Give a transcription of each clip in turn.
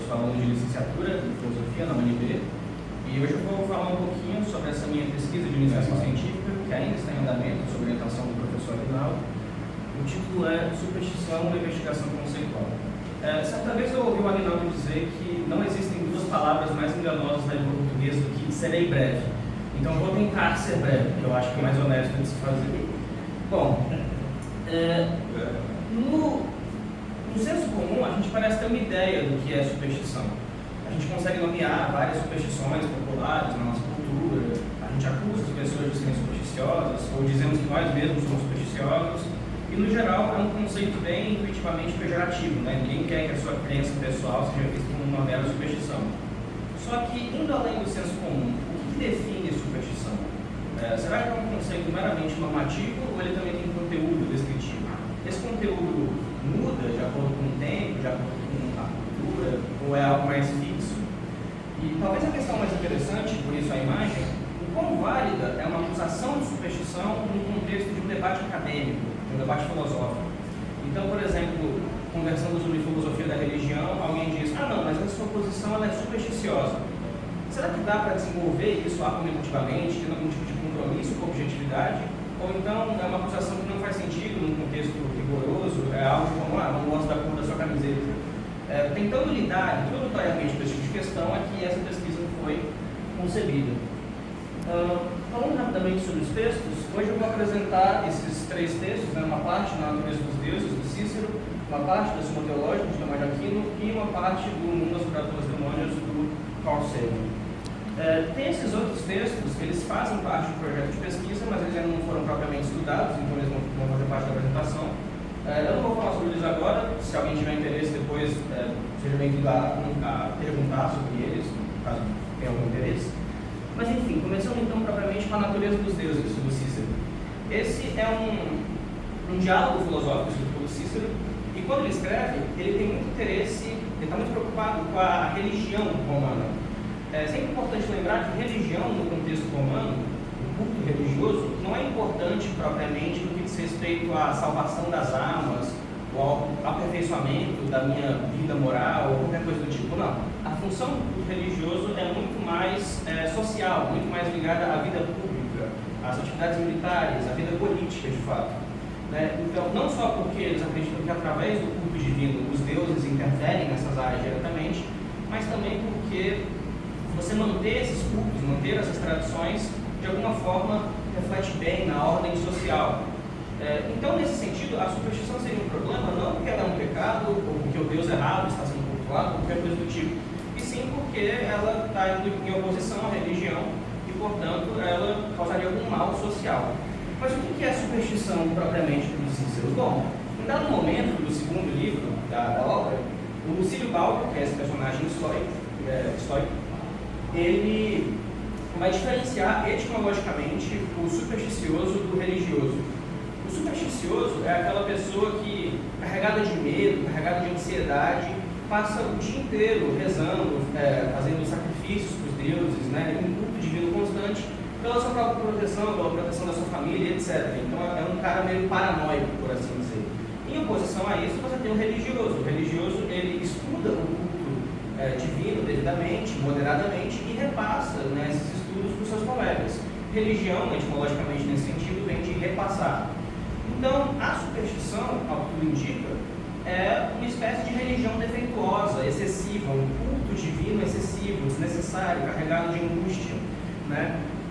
sou aluno de licenciatura em filosofia na UNB e hoje eu vou falar um pouquinho sobre essa minha pesquisa de iniciação científica, que ainda está em andamento, sob orientação do professor Aguinaldo. O título é Superstição, uma investigação conceitual. Certa vez eu ouvi o Aguinaldo dizer que não existem duas palavras mais enganosas na língua portuguesa do que serei breve. Então eu vou tentar ser breve, que eu acho que é mais honesto de se fazer. Bom, no senso comum, a gente parece ter uma ideia do que é superstição. A gente consegue nomear várias superstições populares na nossa cultura, a gente acusa as pessoas de serem supersticiosas, ou dizemos que nós mesmos somos supersticiosos, e no geral é um conceito bem intuitivamente pejorativo, né? Ninguém quer que a sua crença pessoal seja vista como uma mera superstição. Só que, indo além do senso comum, o que define superstição? Será que é um conceito meramente normativo ou ele também tem conteúdo descritivo? Esse conteúdo muda de acordo com o tempo, de acordo com a cultura, ou é algo mais fixo? E talvez a questão mais interessante, por isso a imagem, o quão válida é uma acusação de superstição no contexto de um debate acadêmico, de um debate filosófico. Então, por exemplo, conversando sobre filosofia da religião, alguém diz, não, mas a sua posição ela é supersticiosa. Será que dá para desenvolver isso argumentativamente, tendo algum tipo de compromisso com a objetividade? Ou então é uma acusação que não faz sentido num contexto rigoroso, é algo como, não gosto da cor da sua camiseta. Tentando lidar introdutoriamente com esse tipo de questão é que essa pesquisa foi concebida. Falando rapidamente sobre os textos, hoje eu vou apresentar esses três textos, uma parte na Natureza dos Deuses, do Cícero, uma parte da Suma Teológica, de Tomás de Aquino, e uma parte do Mundo das Criaturas Demônios, do Carl Sagan. Tem esses outros textos, eles fazem parte do projeto de pesquisa, mas eles ainda não foram propriamente estudados, então eles vão fazer parte da apresentação. Eu não vou falar sobre eles agora, se alguém tiver interesse depois, seja bem-vindo a perguntar sobre eles, caso tenha algum interesse. Mas enfim, começando então propriamente com a Natureza dos Deuses, do Cícero. Esse é um diálogo filosófico escrito pelo Cícero, e quando ele escreve, ele tem muito interesse, ele está muito preocupado com a religião romana. É sempre importante lembrar que religião, no contexto romano, o culto religioso, não é importante propriamente no que diz respeito à salvação das almas, ou ao aperfeiçoamento da minha vida moral, ou qualquer coisa do tipo. Não. A função do culto religioso é muito mais social, muito mais ligada à vida pública, às atividades militares, à vida política, de fato. Então, não só porque eles acreditam que através do culto divino os deuses interferem nessas áreas diretamente, mas também porque você manter esses cultos, manter essas tradições, de alguma forma reflete bem na ordem social. Então, nesse sentido, a superstição seria um problema não porque ela é um pecado, ou porque o Deus errado está sendo cultuado, ou qualquer coisa do tipo, e sim porque ela está indo em oposição à religião e, portanto, ela causaria algum mal social. Mas o que é superstição propriamente para o Cícero? Bom, em dado momento do segundo livro da obra, o Lucílio Balbo, que é esse personagem estoico, ele vai diferenciar etimologicamente o supersticioso do religioso. O supersticioso é aquela pessoa que, carregada de medo, carregada de ansiedade, passa o dia inteiro rezando, fazendo sacrifícios para os deuses, um culto divino constante, pela sua própria proteção, pela proteção da sua família, etc. Então é um cara meio paranoico, por assim dizer. Em oposição a isso, você tem o religioso. O religioso, ele estuda o culto divino devidamente, moderadamente, e repassa esses estudos para os seus colegas. Religião, etimologicamente nesse sentido, vem de repassar. Então, a superstição, ao que tudo indica, é uma espécie de religião defeituosa, excessiva, um culto divino excessivo, desnecessário, carregado de angústia.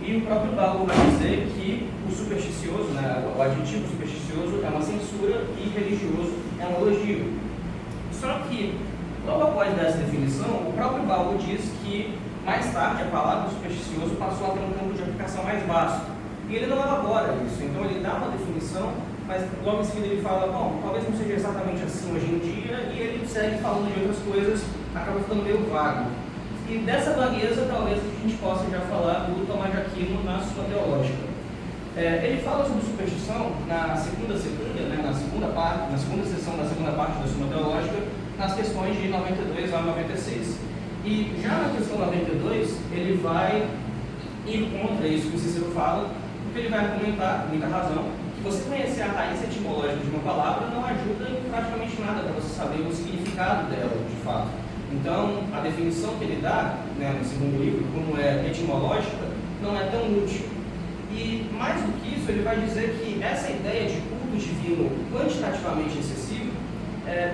E o próprio Balbo vai dizer que o supersticioso, o adjetivo supersticioso é uma censura e religioso é um elogio. Só que, logo após dessa definição, o próprio Balbo diz que, mais tarde, a palavra supersticioso passou a ter um campo de aplicação mais vasto. E ele não elabora isso, então ele dá uma definição, mas logo em seguida ele fala, talvez não seja exatamente assim hoje em dia, e ele segue falando de outras coisas, acaba ficando meio vago. E dessa vagueza, talvez a gente possa já falar do Tomás de Aquino na Suma Teológica. Ele fala sobre superstição na segunda sessão da segunda parte da Suma Teológica, nas questões de 92 a 96. E já na questão 92, ele vai ir contra isso que o Cícero fala, porque ele vai argumentar, com muita razão, que você conhecer a raiz etimológica de uma palavra não ajuda em praticamente nada para você saber o significado dela, de fato. Então, a definição que ele dá, né, no segundo livro, como é etimológica, não é tão útil. E, mais do que isso, ele vai dizer que essa ideia de culto divino quantitativamente excessivo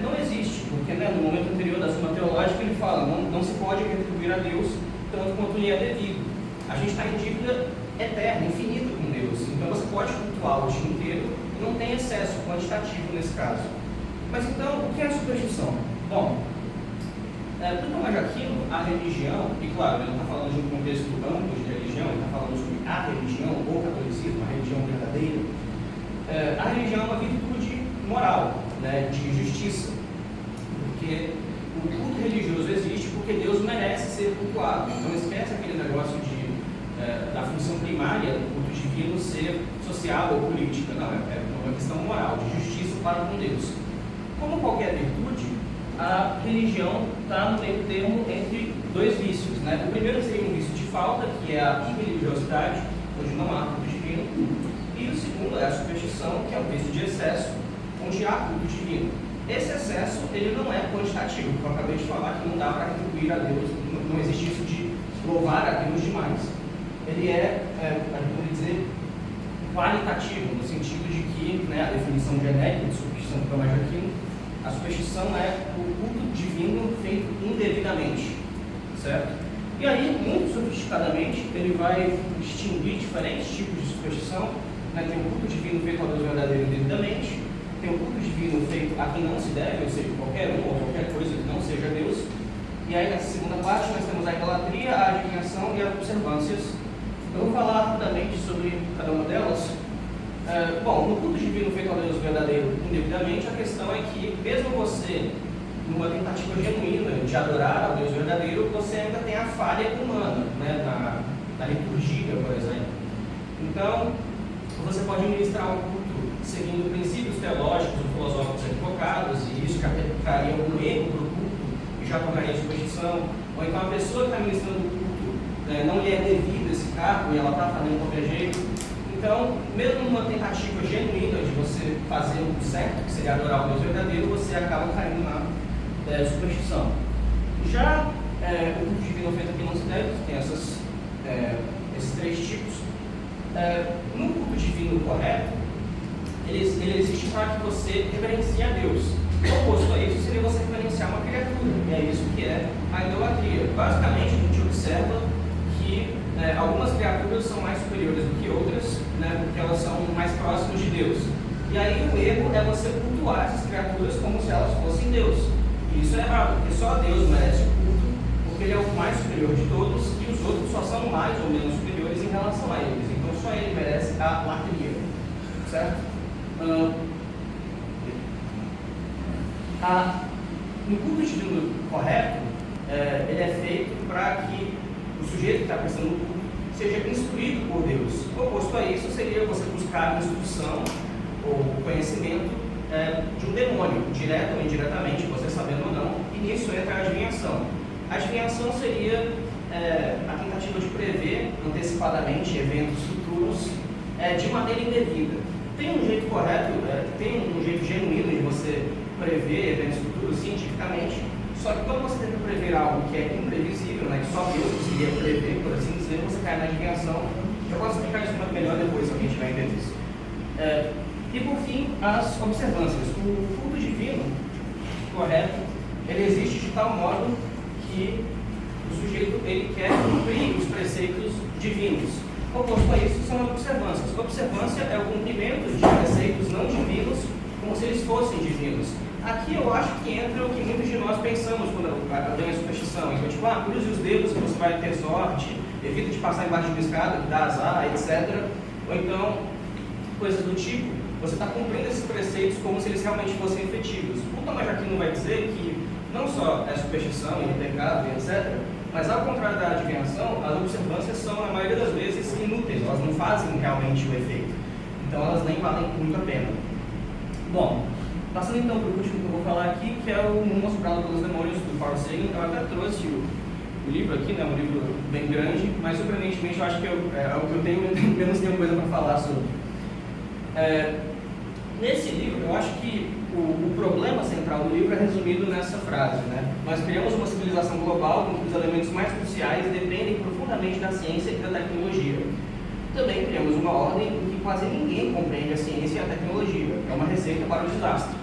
não existe, porque, né, no momento anterior da Suma Teológica ele fala, não se pode retribuir a Deus tanto quanto lhe é devido. A gente está em dívida eterna, infinita com Deus, então você pode cultuá-lo o dia inteiro e não tem excesso quantitativo nesse caso. Mas então, o que é a superstição? Bom, para o Tomás de Aquino, a religião, e claro, ele não está falando de um contexto amplo de religião, ele está falando sobre a religião, ou catolicismo, a religião verdadeira. A religião é uma virtude moral, né, de justiça, porque o culto religioso existe porque Deus merece ser cultuado. Então esquece aquele negócio da função primária do culto divino ser social ou política. Não, é uma questão moral, de justiça para com Deus. Como qualquer virtude, a religião está no meio termo entre dois vícios, né? O primeiro seria um vício de falta, que é a irreligiosidade, onde não há culto divino, e o segundo é a superstição, que é um vício de excesso, onde há culto divino. Esse excesso, ele não é quantitativo, porque eu acabei de falar que não dá para retribuir a Deus, não existe isso de louvar a Deus demais. Ele a gente poderia dizer, qualitativo, no sentido de que, né, a definição genérica de superstição do Tomás de Aquino, a superstição é o culto divino feito indevidamente, certo? E aí, muito sofisticadamente, ele vai distinguir diferentes tipos de superstição, né? Tem o culto divino feito ao Deus verdadeiro indevidamente, tem o culto divino feito a quem não se deve, ou seja, qualquer um ou qualquer coisa que não seja Deus. E aí, nessa segunda parte, nós temos a idolatria, a adivinhação e as observâncias. Eu vou falar rapidamente sobre cada uma delas. Bom, no culto divino feito ao Deus verdadeiro indevidamente, a questão é que, mesmo você, numa tentativa genuína de adorar ao Deus verdadeiro, você ainda tem a falha humana, né, na liturgia, por exemplo. Então, você pode ministrar um culto seguindo princípios teológicos ou filosóficos equivocados, e isso já traria um erro para o culto e já tornaria superstição. Ou então a pessoa que está ministrando o culto não lhe é devido esse cargo e ela está fazendo de qualquer jeito. Então, mesmo numa tentativa genuína de você fazer o certo, que seria adorar o Deus verdadeiro, você acaba caindo na superstição. Já o culto divino feito aqui não se deve, tem esses três tipos. No culto divino correto, ele existe para que você reverencie a Deus. O oposto a isso seria você reverenciar uma criatura, e é isso que é a idolatria. Basicamente, a gente observa que algumas criaturas são mais superiores do que outras, né, porque elas são mais próximas de Deus. E aí o erro é você cultuar essas criaturas como se elas fossem Deus. E isso é errado, porque só Deus merece o culto, porque Ele é o mais superior de todos, e os outros só são mais ou menos superiores em relação a eles. Então só Ele merece a latria, certo? No culto divino correto, ele é feito para que o sujeito que está prestando o culto seja instruído por Deus. O oposto a isso seria você buscar a instrução ou conhecimento de um demônio, direto ou indiretamente, você sabendo ou não, e nisso entra a adivinhação. A adivinhação seria a tentativa de prever antecipadamente eventos futuros de maneira indevida. Tem um jeito correto, tem um jeito genuíno de você prever eventos futuros cientificamente, só que quando você tenta prever algo que é imprevisível, né, que só Deus conseguiria prever, por assim dizer, você cai na adivinhação. Eu posso explicar isso muito melhor depois, se alguém tiver entender isso. E por fim, as observâncias. O culto divino correto, ele existe de tal modo que o sujeito ele quer cumprir os preceitos divinos. Oposto a isso são as observâncias. Observância é o cumprimento de preceitos não divinos como se eles fossem divinos. Aqui eu acho que entra o que muitos de nós pensamos quando tem a superstição. Então, tipo, cruze os dedos que você vai ter sorte, evita de passar embaixo de uma escada, que dá azar, etc. Ou então, coisas do tipo, você está cumprindo esses preceitos como se eles realmente fossem efetivos. O Tomás de Aquino vai dizer que não só é superstição e pecado, etc., mas ao contrário da adivinhação, as observâncias são, na maioria das vezes, inúteis, elas não fazem realmente o efeito. Então elas nem valem muito a pena. Bom, passando então para o último que eu vou falar aqui, que é o Mundo Assombrado pelos Demônios, do Carl Sagan. Eu até trouxe o livro aqui, né, um livro bem grande, mas surpreendentemente eu acho que é o que eu tenho menos tempo coisa para falar sobre. Nesse livro, eu acho que o problema central do livro é resumido nessa frase, né? Nós criamos uma civilização global em que os elementos mais cruciais dependem profundamente da ciência e da tecnologia. Também criamos uma ordem em que quase ninguém compreende a ciência e a tecnologia. É uma receita para o desastre,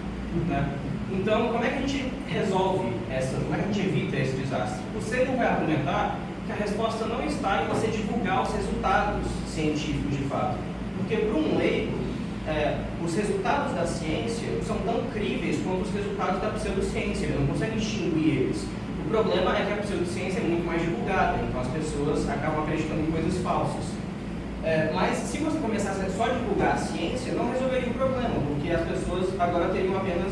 né? Então, como é que a gente resolve como é que a gente evita esse desastre? O Sagan vai argumentar que a resposta não está em você divulgar os resultados científicos de fato. Porque para um leigo, os resultados da ciência são tão críveis quanto os resultados da pseudociência, ele não consegue distinguir eles. O problema é que a pseudociência é muito mais divulgada, então as pessoas acabam acreditando em coisas falsas. Mas se você começasse só a divulgar a ciência, não resolveria o problema, porque as pessoas agora teriam apenas...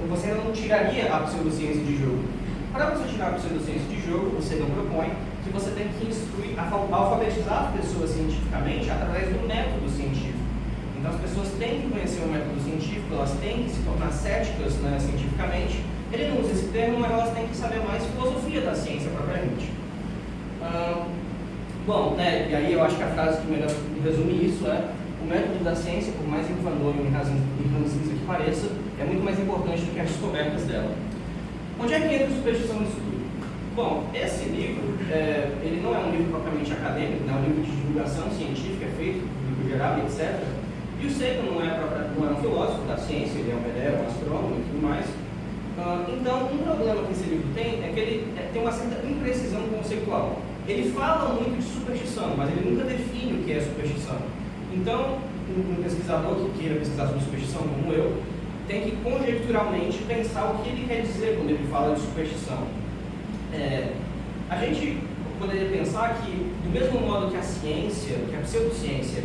Você ainda não tiraria a pseudociência de jogo. Para você tirar a pseudociência de jogo, você não propõe que você tem que instruir, alfabetizar as pessoas cientificamente através do método científico. Então as pessoas têm que conhecer o método científico, elas têm que se tornar céticas, né, cientificamente. Ele não usa esse termo, mas elas têm que saber mais filosofia da ciência propriamente. Bom, né, e aí eu acho que a frase que melhor resume isso é: o método da ciência, por mais infandonho e ranzinza que pareça, é muito mais importante do que as descobertas dela. Onde é que entra a superstição nisso tudo? Bom, esse livro, ele não é um livro propriamente acadêmico, é um livro de divulgação científica, é feito para o público geral, etc. E o Sagan não é um filósofo da ciência, ele é um astrônomo e tudo mais. Então, um problema que esse livro tem é que ele tem uma certa imprecisão conceitual. Ele fala muito de superstição, mas ele nunca define o que é superstição. Então, um pesquisador que queira pesquisar sobre superstição, como eu, tem que conjecturalmente pensar o que ele quer dizer quando ele fala de superstição. A gente poderia pensar que, do mesmo modo que a ciência, que a pseudociência,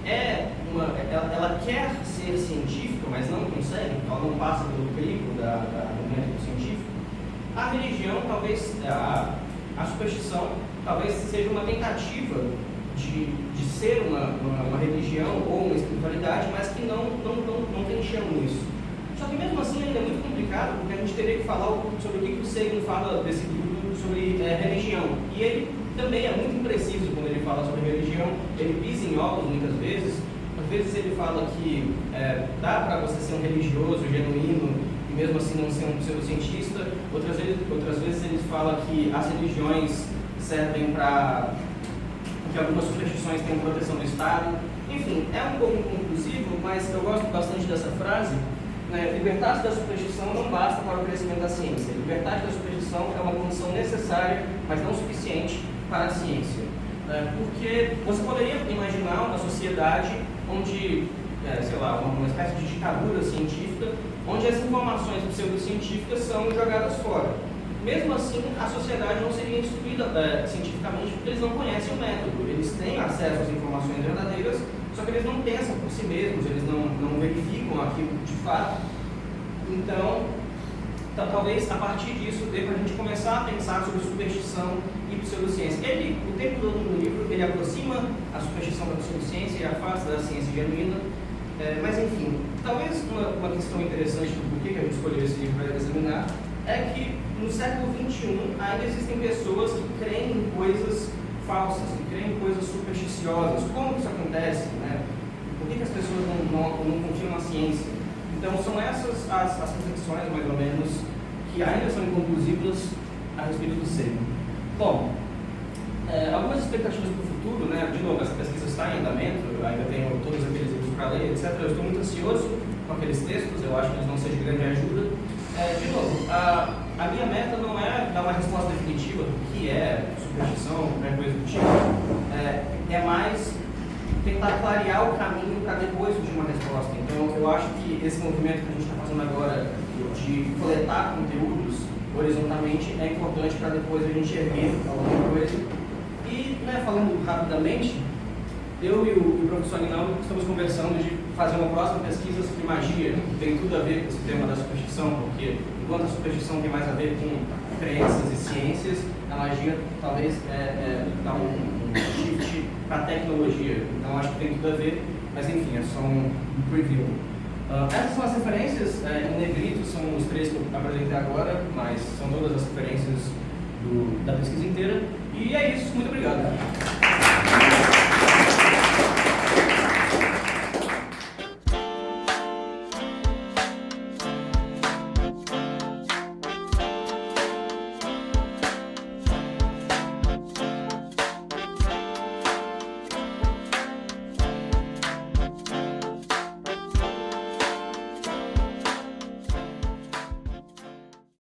ela quer ser científica, mas não consegue, ela não passa pelo crivo do método científico, a religião, talvez, a superstição, talvez seja uma tentativa de ser uma religião ou uma espiritualidade, mas que não tem chão nisso. Só que mesmo assim ainda é muito complicado, porque a gente teria que falar sobre o que o Sagan fala desse livro sobre religião. E ele também é muito impreciso quando ele fala sobre religião, ele pisa em ovos muitas vezes. Às vezes ele fala que dá para você ser um religioso, genuíno, e mesmo assim não ser um pseudocientista. Outras vezes ele fala que as religiões servem para que algumas superstições têm proteção do Estado. Enfim, é um pouco inconclusivo, mas eu gosto bastante dessa frase. Libertar-se da superstição não basta para o crescimento da ciência. Libertar-se da superstição é uma condição necessária, mas não suficiente para a ciência. Porque você poderia imaginar uma sociedade onde, sei lá, uma espécie de ditadura científica, onde as informações pseudocientíficas são jogadas fora. Mesmo assim, a sociedade não seria instruída cientificamente, porque eles não conhecem o método. Eles têm acesso às informações verdadeiras, só que eles não pensam por si mesmos, eles não verificam aquilo de fato. Então, talvez a partir disso dê para a gente começar a pensar sobre superstição e pseudociência. Ele, o tempo todo no livro, ele aproxima a superstição da pseudociência e afasta da ciência genuína. Mas enfim, talvez uma questão interessante do porquê que a gente escolheu esse livro para examinar é que no século XXI ainda existem pessoas que creem em coisas falsas, que creem em coisas supersticiosas. Como isso acontece, né? Por que as pessoas não confiam na ciência? Então são essas as reflexões, mais ou menos, que ainda são inconclusivas a respeito do ser. Bom, algumas expectativas para o futuro, né? De novo, essa pesquisa está em andamento, eu ainda tenho todos aqueles livros para ler, etc. Eu estou muito ansioso com aqueles textos, eu acho que eles vão ser de grande ajuda. De novo, a minha meta não é dar uma resposta definitiva do que é superstição, coisa do tipo. É mais tentar clarear o caminho para depois de uma resposta. Então, eu acho que esse movimento que a gente está fazendo agora de coletar conteúdos horizontalmente é importante para depois a gente erguer alguma coisa. E, falando rapidamente, eu e o professor Aguinaldo estamos conversando de fazer uma próxima pesquisa sobre magia, que tem tudo a ver com esse tema da superstição, porque enquanto a superstição tem mais a ver com crenças e ciências, a magia talvez dá um shift para a tecnologia. Então acho que tem tudo a ver, mas enfim, é só um preview. Essas são as referências, em negrito são os três que eu apresentei agora, mas são todas as referências da pesquisa inteira. E é isso, muito obrigado.